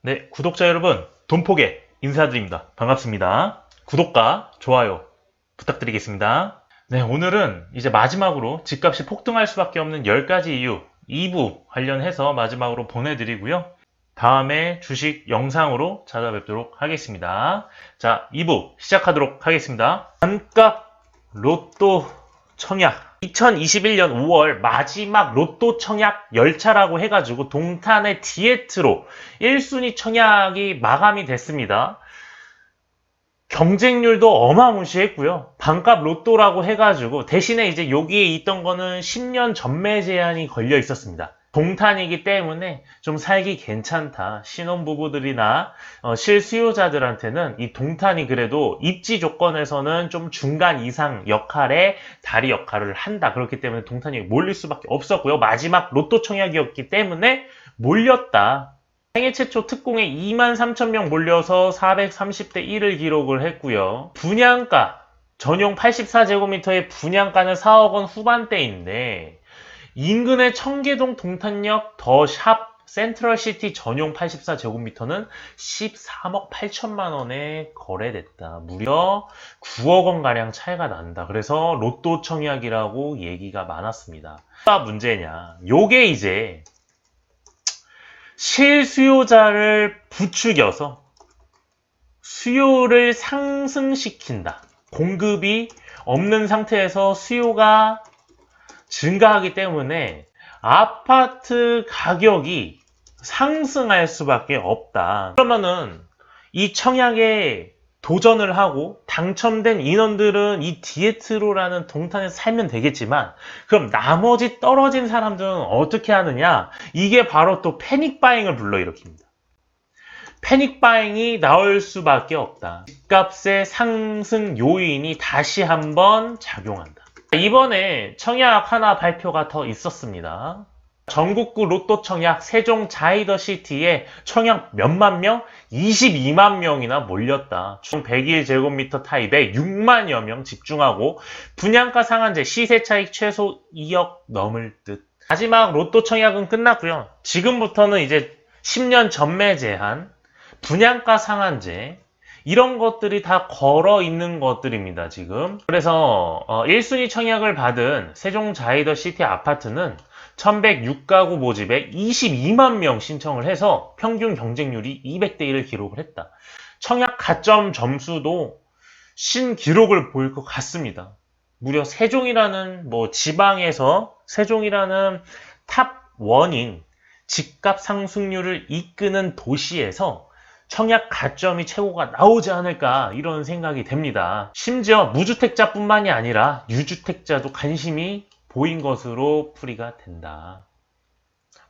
네, 구독자 여러분, 돈포개 인사드립니다. 반갑습니다. 구독과 좋아요 부탁드리겠습니다. 네, 오늘은 이제 마지막으로 집값이 폭등할 수밖에 없는 10가지 이유 2부 관련해서 마지막으로 보내드리고요. 다음에 주식 영상으로 찾아뵙도록 하겠습니다. 자, 2부 시작하도록 하겠습니다. 반값 로또 청약 2021년 5월 마지막 로또 청약 열차라고 해가지고 동탄의 디에트로 1순위 청약이 마감이 됐습니다. 경쟁률도 어마무시했고요. 반값 로또라고 해가지고 대신에 이제 여기에 있던 거는 10년 전매 제한이 걸려 있었습니다. 동탄이기 때문에 좀 살기 괜찮다. 신혼부부들이나 실수요자들한테는 이 동탄이 그래도 입지 조건에서는 좀 중간 이상 역할의 다리 역할을 한다. 그렇기 때문에 동탄이 몰릴 수밖에 없었고요. 마지막 로또 청약이었기 때문에 몰렸다. 생애 최초 특공에 23,000명 몰려서 430대 1을 기록을 했고요. 분양가, 전용 84제곱미터의 분양가는 4억 원 후반대인데 인근의 청계동 동탄역 더 샵 센트럴시티 전용 84제곱미터는 13억 8천만 원에 거래됐다. 무려 9억 원가량 차이가 난다. 그래서 로또 청약이라고 얘기가 많았습니다. 뭐가 문제냐? 요게 이제 실수요자를 부추겨서 수요를 상승시킨다. 공급이 없는 상태에서 수요가 증가하기 때문에 아파트 가격이 상승할 수밖에 없다. 그러면은 이 청약에 도전을 하고 당첨된 인원들은 이 디에트로라는 동탄에서 살면 되겠지만 그럼 나머지 떨어진 사람들은 어떻게 하느냐? 이게 바로 또 패닉바잉을 불러일으킵니다. 패닉바잉이 나올 수밖에 없다. 집값의 상승 요인이 다시 한번 작용한다. 이번에 청약 하나 발표가 더 있었습니다. 전국구 로또 청약 세종 자이더시티에 청약 몇만 명? 22만 명이나 몰렸다. 총 101제곱미터 타입에 6만여 명 집중하고 분양가 상한제 시세 차익 최소 2억 넘을 듯. 마지막 로또 청약은 끝났고요. 지금부터는 이제 10년 전매 제한, 분양가 상한제 이런 것들이 다 걸어 있는 것들입니다, 지금. 그래서 1순위 청약을 받은 세종 자이더시티 아파트는 1106가구 모집에 22만 명 신청을 해서 평균 경쟁률이 200대 1을 기록을 했다. 청약 가점 점수도 신기록을 보일 것 같습니다. 무려 세종이라는 지방에서 세종이라는 탑 1인 집값 상승률을 이끄는 도시에서 청약 가점이 최고가 나오지 않을까 이런 생각이 됩니다. 심지어 무주택자뿐만이 아니라 유주택자도 관심이 보인 것으로 풀이가 된다.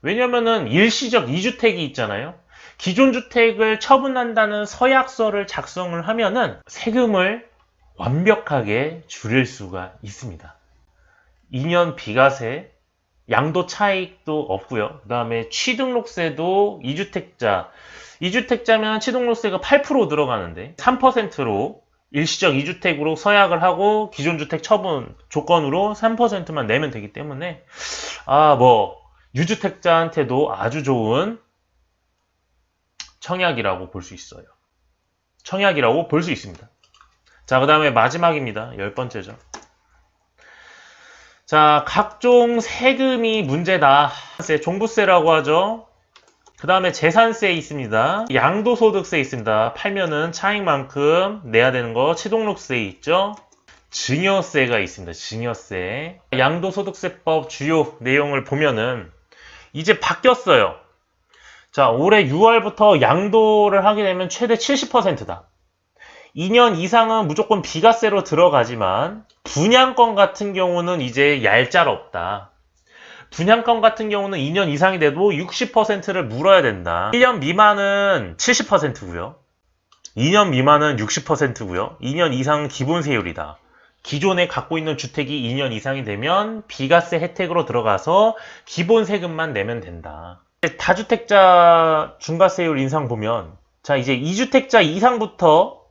왜냐면은 일시적 2주택이 있잖아요. 기존 주택을 처분한다는 서약서를 작성을 하면은 세금을 완벽하게 줄일 수가 있습니다. 2년 비과세, 양도 차익도 없고요. 그 다음에 취등록세도 2주택자면 취등록세가 8% 들어가는데 3%로 일시적 2주택으로 서약을 하고 기존 주택 처분 조건으로 3%만 내면 되기 때문에 유주택자한테도 아주 좋은 청약이라고 볼 수 있어요. 청약이라고 볼 수 있습니다. 자, 그 다음에 마지막입니다. 10번째죠. 자, 각종 세금이 문제다. 종부세라고 하죠. 그 다음에 재산세 있습니다. 양도소득세 있습니다. 팔면은 차익만큼 내야 되는 거. 취등록세 있죠. 증여세가 있습니다. 증여세. 양도소득세법 주요 내용을 보면은 이제 바뀌었어요. 자, 올해 6월부터 양도를 하게 되면 최대 70%다. 2년 이상은 무조건 비과세로 들어가지만 분양권 같은 경우는 이제 얄짤없다. 분양권 같은 경우는 2년 이상이 돼도 60%를 물어야 된다. 1년 미만은 70%고요. 2년 미만은 60%고요. 2년 이상은 기본세율이다. 기존에 갖고 있는 주택이 2년 이상이 되면 비과세 혜택으로 들어가서 기본 세금만 내면 된다. 다주택자 중과세율 인상 보면 자, 이제 2주택자 이상부터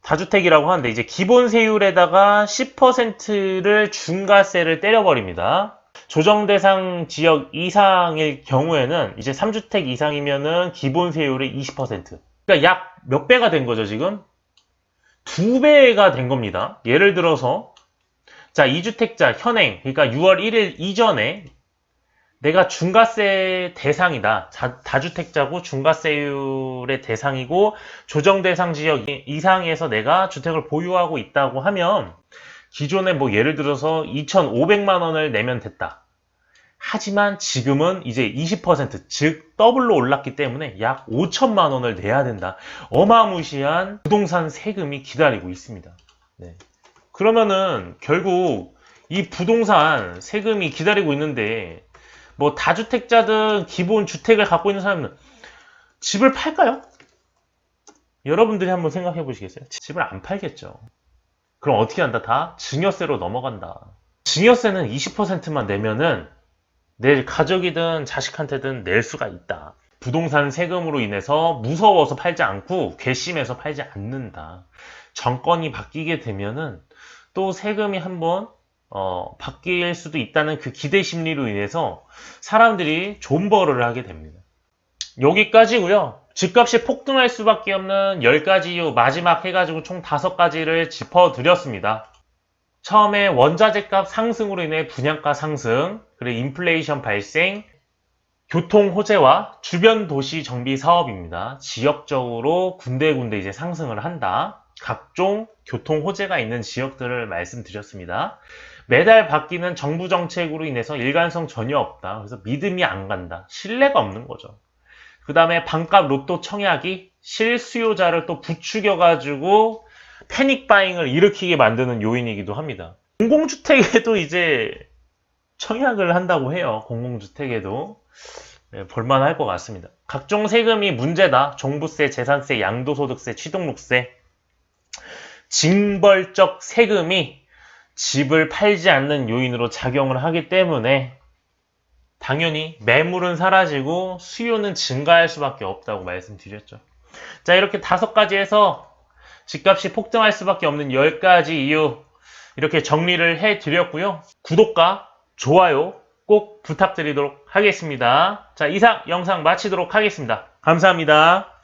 다주택이라고 하는데 이제 기본 세율에다가 10%를 중과세를 때려버립니다. 조정 대상 지역 이상일 경우에는 이제 3주택 이상이면은 기본 세율의 20%. 그러니까 약 몇 배가 된 거죠, 지금? 2배가 된 겁니다. 예를 들어서 자, 2주택자 현행, 그러니까 6월 1일 이전에 내가 중과세 대상이다. 다주택자고 중과세율의 대상이고 조정 대상 지역 이상에서 내가 주택을 보유하고 있다고 하면 기존에 뭐 예를 들어서 2,500만 원을 내면 됐다. 하지만 지금은 이제 20%, 즉 더블로 올랐기 때문에 약 5천만 원을 내야 된다. 어마무시한 부동산 세금이 기다리고 있습니다. 네. 그러면은 결국 이 부동산 세금이 기다리고 있는데 뭐 다주택자든 기본 주택을 갖고 있는 사람은 집을 팔까요? 여러분들이 한번 생각해 보시겠어요? 집을 안 팔겠죠. 그럼 어떻게 한다? 다 증여세로 넘어간다. 증여세는 20%만 내면은 내 가족이든 자식한테든 낼 수가 있다. 부동산 세금으로 인해서 무서워서 팔지 않고 괘씸해서 팔지 않는다. 정권이 바뀌게 되면은 또 세금이 한번 바뀔 수도 있다는 그 기대 심리로 인해서 사람들이 존버를 하게 됩니다. 여기까지고요. 집값이 폭등할 수밖에 없는 10가지 이유 마지막 해가지고 총 5가지를 짚어드렸습니다. 처음에 원자재 값 상승으로 인해 분양가 상승, 그리고 인플레이션 발생, 교통 호재와 주변 도시 정비 사업입니다. 지역적으로 군데군데 이제 상승을 한다. 각종 교통 호재가 있는 지역들을 말씀드렸습니다. 매달 바뀌는 정부 정책으로 인해서 일관성 전혀 없다. 그래서 믿음이 안 간다. 신뢰가 없는 거죠. 그 다음에 반값 로또 청약이 실수요자를 또 부추겨가지고 패닉 바잉을 일으키게 만드는 요인이기도 합니다. 공공주택에도 이제 청약을 한다고 해요. 공공주택에도. 네, 볼만할 것 같습니다. 각종 세금이 문제다. 종부세, 재산세, 양도소득세, 취득세. 징벌적 세금이 집을 팔지 않는 요인으로 작용을 하기 때문에 당연히 매물은 사라지고 수요는 증가할 수밖에 없다고 말씀드렸죠. 자, 이렇게 5가지 해서 집값이 폭등할 수밖에 없는 10가지 이유 이렇게 정리를 해드렸고요. 구독과 좋아요 꼭 부탁드리도록 하겠습니다. 자, 이상 영상 마치도록 하겠습니다. 감사합니다.